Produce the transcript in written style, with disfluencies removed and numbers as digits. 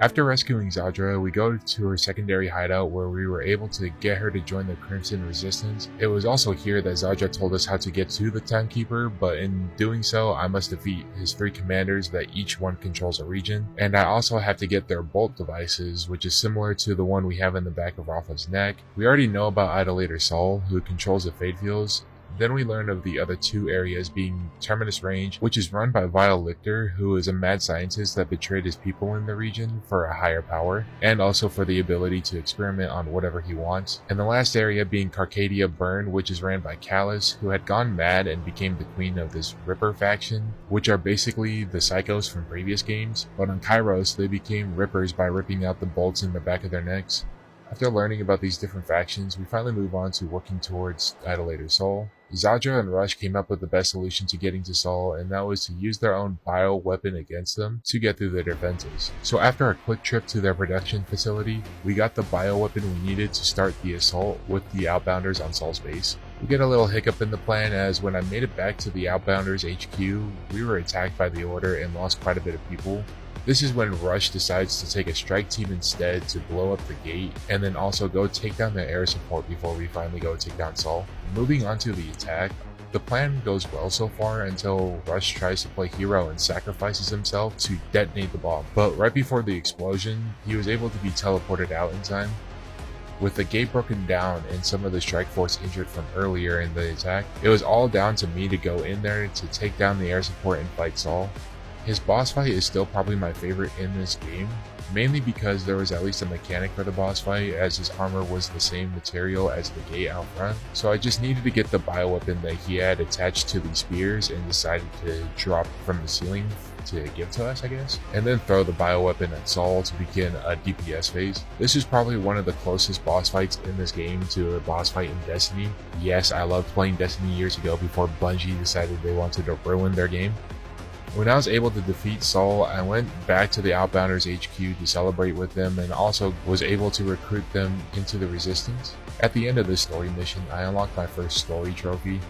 After rescuing Zadra, we go to her secondary hideout where we were able to get her to join the Crimson Resistance. It was also here that Zadra told us how to get to the Timekeeper, but in doing so, I must defeat his 3 commanders that each one controls a region, and I also have to get their bolt devices, which is similar to the one we have in the back of Rafa's neck. We already know about Idolator Sol, who controls the Fade Fields. Then we learn of the other 2 areas, being Terminus Range, which is run by Vile Lictor, who is a mad scientist that betrayed his people in the region for a higher power, and also for the ability to experiment on whatever he wants. And the last area being Carcadia Burn, which is ran by Callus, who had gone mad and became the queen of this Ripper faction, which are basically the psychos from previous games, but on Kairos they became Rippers by ripping out the bolts in the back of their necks. After learning about these different factions, we finally move on to working towards Idolator Sol. Zadra and Rush came up with the best solution to getting to Sol, and that was to use their own bio weapon against them to get through their defenses. So after a quick trip to their production facility, we got the bio weapon we needed to start the assault with the Outbounders on Sol's base. We get a little hiccup in the plan, as when I made it back to the Outbounders HQ, we were attacked by the Order and lost quite a bit of people. This is when Rush decides to take a strike team instead to blow up the gate, and then also go take down the air support before we finally go take down Sol. Moving on to the attack, the plan goes well so far until Rush tries to play hero and sacrifices himself to detonate the bomb. But right before the explosion, he was able to be teleported out in time. With the gate broken down and some of the strike force injured from earlier in the attack, it was all down to me to go in there to take down the air support and fight Sol. His boss fight is still probably my favorite in this game, mainly because there was at least a mechanic for the boss fight, as his armor was the same material as the gate out front. So I just needed to get the bioweapon that he had attached to these spears and decided to drop from the ceiling to give to us, I guess, and then throw the bioweapon at Sol to begin a DPS phase. This is probably one of the closest boss fights in this game to a boss fight in Destiny. Yes, I loved playing Destiny years ago before Bungie decided they wanted to ruin their game. When I was able to defeat Sol, I went back to the Outbounders HQ to celebrate with them, and also was able to recruit them into the Resistance. At the end of this story mission, I unlocked my first story trophy.